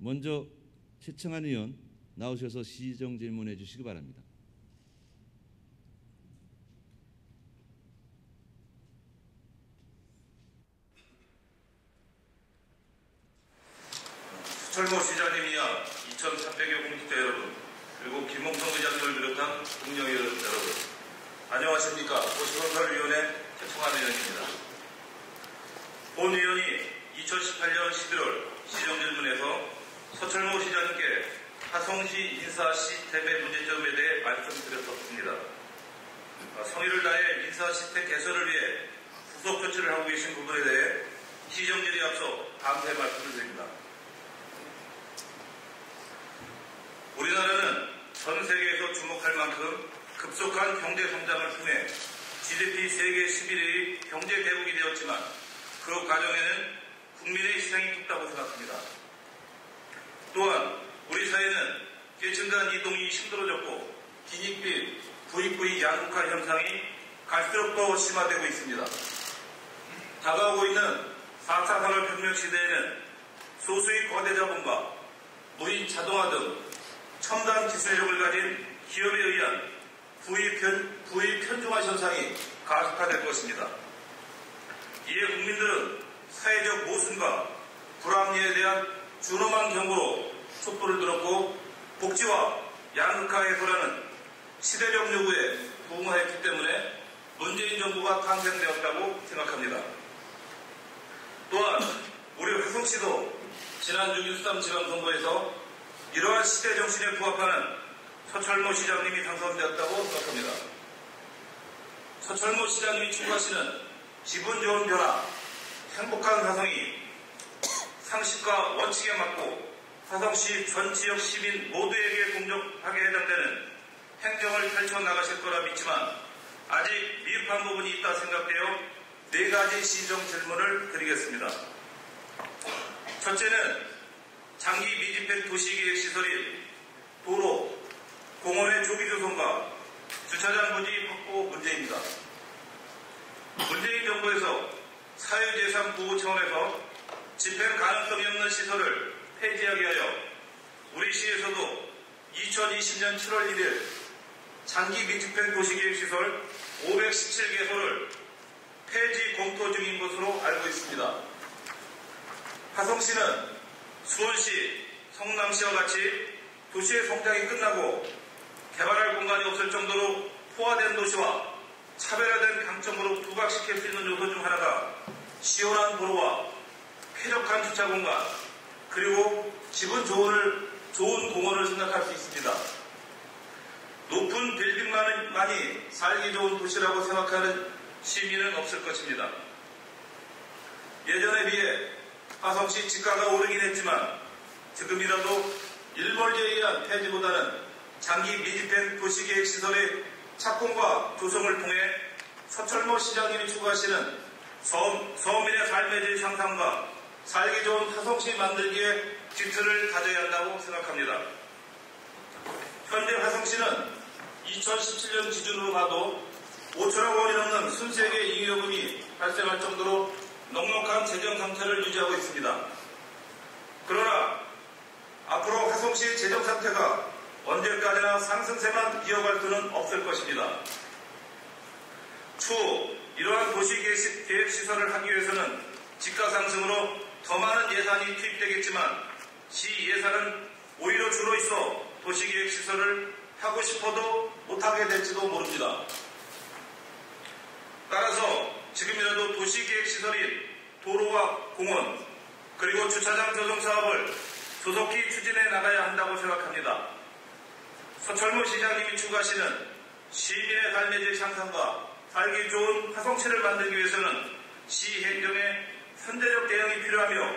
먼저 최청한 의원 나오셔서 시정 질문해 주시기 바랍니다. 수철모 시장님이야 2,300여 공직자 여러분, 그리고 김홍성 의장님을 비롯한 국령 여러분, 안녕하십니까. 도시건설위원회 최청한 의원입니다. 본 의원이 2018년 11월 시정질문에서 서철모 시장님께 화성시 인사 시스템의 문제점에 대해 말씀드렸었습니다. 성의를 다해 인사 시스템 개선을 위해 후속 조치를 하고 계신 부분에 대해 시정질에 앞서 감사의 말씀을 드립니다. 우리나라는 전 세계에서 주목할 만큼 급속한 경제 성장을 통해 GDP 세계 11위의 경제 대국이 되었지만 그 과정에는 국민의 희생이 컸다고 생각합니다. 또한 우리 사회는 계층 간 이동이 힘들어졌고 기닉비, 부익부의 양극화 현상이 갈수록 더 심화되고 있습니다. 다가오고 있는 4차 산업혁명 시대에는 소수의 거대 자본과 무인 자동화 등 첨단 기술력을 가진 기업에 의한 부의 편중화 현상이 가속화될 것입니다. 이에 국민들은 사회적 모순과 불합리에 대한 준엄한 경고로 촛불을 들었고 복지와 양극화 해소라는 시대적 요구에 부응하였기 때문에 문재인 정부가 탄생되었다고 생각합니다. 또한 우리 화성시도 지난 6.13 지방선거에서 이러한 시대 정신에 부합하는 서철모 시장님이 당선되었다고 생각합니다. 서철모 시장님이 추구하시는 기분 좋은 변화, 행복한 화성이 상식과 원칙에 맞고 화성시 전 지역 시민 모두에게 공정하게 해당되는 행정을 펼쳐나가실 거라 믿지만 아직 미흡한 부분이 있다 생각되어 4가지 시정 질문을 드리겠습니다. 첫째는 장기 미집행 도시계획시설인 도로, 공원의 조기 조성과 주차장 부지 확보 문제입니다. 문재인 정부에서 사유재산 보호 차원에서 집행 가능성이 없는 시설을 폐지하게 하여 우리 시에서도 2020년 7월 1일 장기 미집행 도시계획시설 517개소를 폐지 검토 중인 것으로 알고 있습니다. 화성시는 수원시, 성남시와 같이 도시의 성장이 끝나고 개발할 공간이 없을 정도로 포화된 도시와 차별화된 강점으로 부각시킬 수 있는 요소 중 하나가 시원한 도로와 쾌적한 주차 공간, 그리고 기분 좋은 공원을 생각할 수 있습니다. 높은 빌딩만이 살기 좋은 도시라고 생각하는 시민은 없을 것입니다. 예전에 비해 화성시 지가가 오르긴 했지만 지금이라도 일벌제에 의한 폐지보다는 장기 미집행 도시계획시설의 착공과 조성을 통해 서철모 시장님이 추구하시는 서민의 삶의 질 향상과 살기 좋은 화성시 만들기에 기틀을 다져야 한다고 생각합니다. 현재 화성시는 2017년 기준으로 봐도 5천억 원이 넘는 순세계 잉여금이 발생할 정도로 넉넉한 재정 상태를 유지하고 있습니다. 그러나 앞으로 화성시의 재정 상태가 언제까지나 상승세만 이어갈 수는 없을 것입니다. 추후 이러한 도시계획시설을 하기 위해서는 지가 상승으로 더 많은 예산이 투입되겠지만 시 예산은 오히려 줄어 있어 도시계획시설을 하고 싶어도 못하게 될지도 모릅니다. 따라서 지금이라도 도시계획시설인 도로와 공원, 그리고 주차장 조성 사업을 조속히 추진해 나가야 한다고 생각합니다. 서철모 시장님이 추구하시는 시민의 삶의 질 향상과 살기 좋은 화성시를 만들기 위해서는 시 행정에 선제적 대응이 필요하며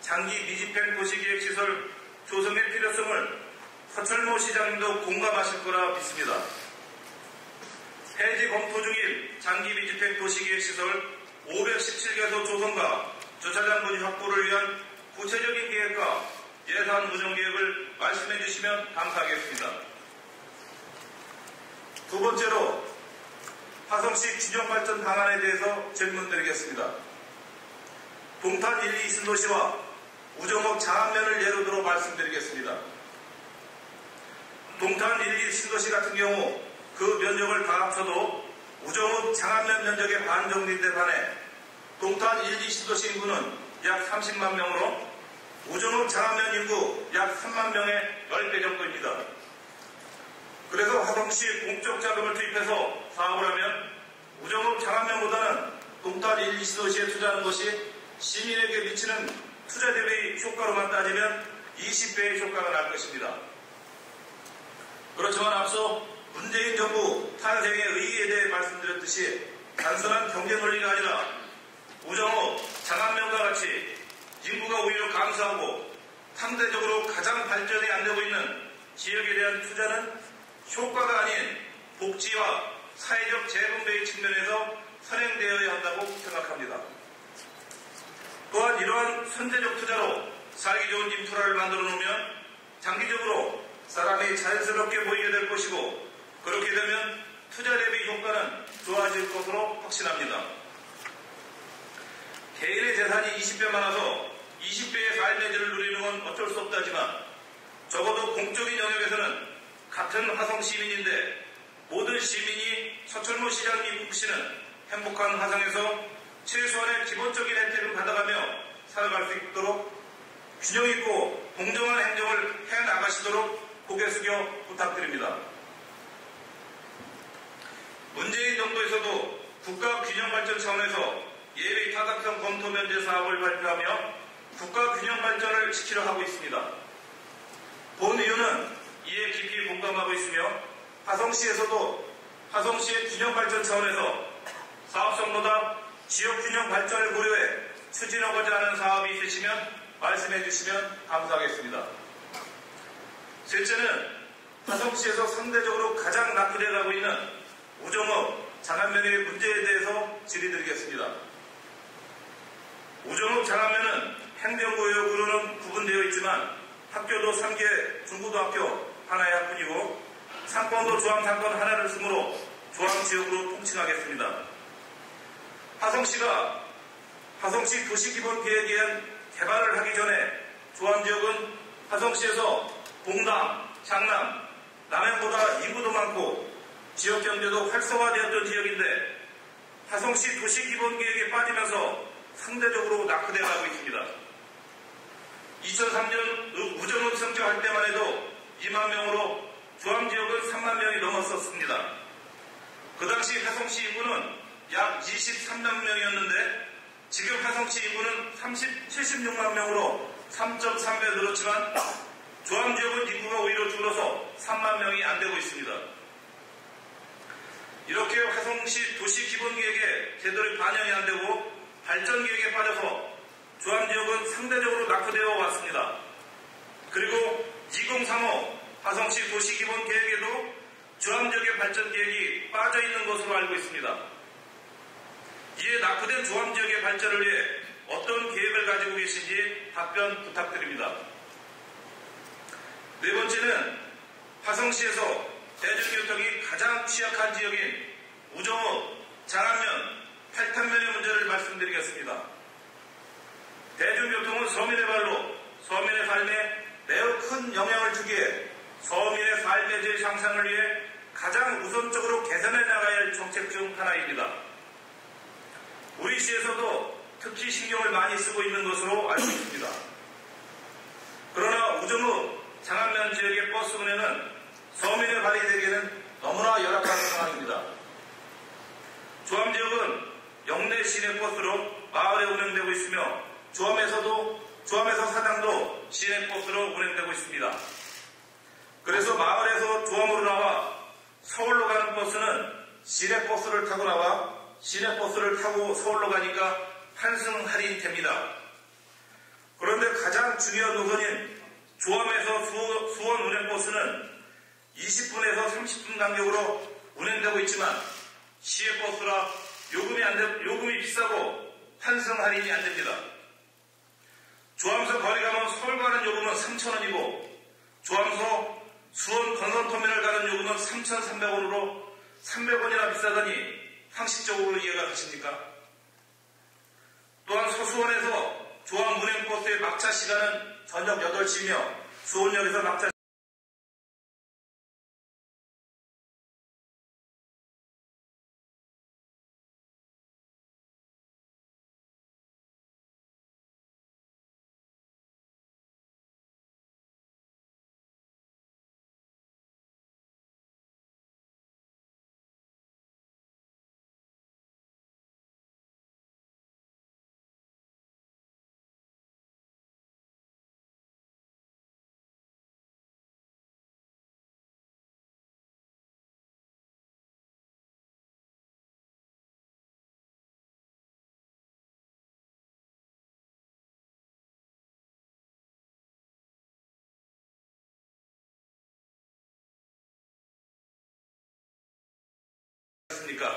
장기 미집행 도시계획시설 조성의 필요성을 서철모 시장님도 공감하실 거라 믿습니다. 폐지 검토 중인 장기 미집행 도시계획시설 517개소 조성과 주차장 부지 확보를 위한 구체적인 계획과 예산 운영 계획을 말씀해 주시면 감사하겠습니다. 두 번째로 화성시 균형발전 방안에 대해서 질문드리겠습니다. 동탄 1, 2 신도시와 우정읍 장안면을 예로 들어 말씀드리겠습니다. 동탄 1, 2 신도시 같은 경우 그 면적을 다 합쳐도 우정읍 장안면 면적의 반 정도인데 반해 동탄 1, 2 신도시 인구는 약 30만 명으로 우정읍 장안면 인구 약 3만 명의 10배 정도입니다. 그래서 화성시 공적 자금을 투입해서 사업을 하면 우정읍 장안면보다는 동탄 1, 2 신도시에 투자하는 것이 시민에게 미치는 투자 대비 효과로만 따지면 20배의 효과가 날 것입니다. 그렇지만 앞서 문재인 정부 탄생의 의의에 대해 말씀드렸듯이 단순한 경제 논리가 아니라 우정읍 장안면과 같이 인구가 오히려 감소하고 상대적으로 가장 발전이 안 되고 있는 지역에 대한 투자는 효과가 아닌 복지와 사회적 재분배의 측면에서 선행되어야 한다고 생각합니다. 또한 이러한 선제적 투자로 살기 좋은 인프라를 만들어 놓으면 장기적으로 사람이 자연스럽게 모이게 될 것이고 그렇게 되면 투자 대비 효과는 좋아질 것으로 확신합니다. 개인의 재산이 20배 많아서 20배의 삶의 질을 누리는 건 어쩔 수 없다지만 적어도 공적인 영역에서는 같은 화성 시민인데 모든 시민이 서철모 시장님 국시는 행복한 화성에서 최소한의 기본적인 혜택을 받아가며 살아갈 수 있도록 균형 있고 공정한 행정을 해나가시도록 고개 숙여 부탁드립니다. 문재인 정부에서도 국가 균형 발전 차원에서 예비 타당성 검토 면제 사업을 발표하며 국가 균형 발전을 지키려 하고 있습니다. 본 이유는 이에 깊이 공감하고 있으며 화성시에서도 화성시의 균형 발전 차원에서 사업성보다 지역 균형 발전을 고려해 추진하고자 하는 사업이 있으시면 말씀해 주시면 감사하겠습니다. 셋째는 화성시에서 상대적으로 가장 낙후되어 가고 있는 우정읍 장안면의 문제에 대해서 질의드리겠습니다. 우정읍 장안면은 행정구역으로는 구분되어 있지만 학교도 3개 중고등학교 하나의 학군이고 상권도 조항상권 하나를 쓰므로 조항지역으로 통칭하겠습니다. 화성시가 화성시 도시기본계획에 의한 개발을 하기 전에 조항지역은 화성시에서 봉남, 장남, 남양보다 인구도 많고 지역경제도 활성화되었던 지역인데 화성시 도시기본계획에 빠지면서 상대적으로 낙후되어 가고 있습니다. 2003년 우정읍 선정할 때만 해도 2만 명으로 조항지역은 3만 명이 넘었었습니다. 그 당시 화성시 인구는 약 23만 명이었는데 지금 화성시 인구는 76만 명으로 3.3배 늘었지만 조항지역은 인구가 오히려 줄어서 3만 명이 안 되고 있습니다. 이렇게 화성시 도시기본계획에 제대로 반영이 안 되고 발전계획에 빠져서 조항지역은 상대적으로 낙후되어 왔습니다. 그리고 2035 화성시 도시기본계획에도 조항지역의 발전계획이 빠져있는 것으로 알고 있습니다. 이에 낙후된 조항지역의 발전을 위해 어떤 계획을 가지고 계신지 답변 부탁드립니다. 네 번째는 화성시에서 대중교통이 가장 취약한 지역인 우정읍, 장안면, 팔탄면의 문제를 말씀드리겠습니다. 대중교통은 서민의 발로 서민의 삶에 매우 큰 영향을 주기에 서민의 삶의 질 향상을 위해 가장 우선적으로 개선해 나가야 할 정책 중 하나입니다. 우리 시에서도 특히 신경을 많이 쓰고 있는 것으로 알고 있습니다. 그러나 우정읍, 장안면 지역의 버스 운행은 서민의 발이 되기에는 너무나 열악한 상황입니다. 조암지역은 영내 시내버스로 마을에 운행되고 있으며 조암에서 사당도 시내버스로 운행되고 있습니다. 그래서 마을에서 조암으로 나와 서울로 가는 버스는 시내버스를 타고 나와 시내버스를 타고 서울로 가니까 환승 할인이 됩니다. 그런데 가장 중요한 노선인 조암에서 수원 운행버스는 20분에서 30분 간격으로 운행되고 있지만 시외버스라 요금이 비싸고 환승 할인이 안 됩니다. 조암서 거리 가면 서울 가는 요금은 3,000원이고 조암서 수원 건선터미널 가는 요금은 3,300원으로 300원이나 비싸다니 상식적으로 이해가 가십니까? 또한 서수원에서 조항 운행버스의 막차 시간은 저녁 8시며 수원역에서 막차 있습니까?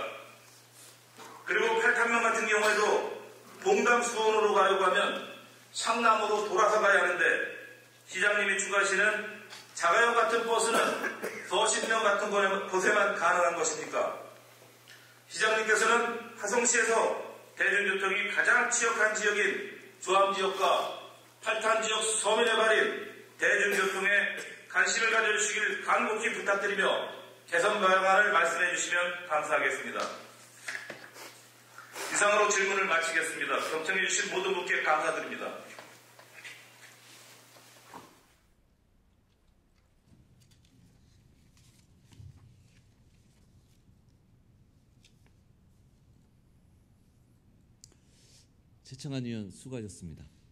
그리고 8탄면 같은 경우에도 봉담 수원으로 가려고 하면 창남으로 돌아서 가야 하는데 시장님이 추가하시는 자가용 같은 버스는 서신명 같은 곳에만 가능한 것입니까? 시장님께서는 화성시에서 대중교통이 가장 취약한 지역인 조암지역과 8탄 지역 서민의 발인 대중교통에 관심을 가져주시길 간곡히 부탁드리며 개선 방안을 말씀해 주시면 감사하겠습니다. 이상으로 질문을 마치겠습니다. 경청해 주신 모든 분께 감사드립니다. 최청한 의원 수고하셨습니다.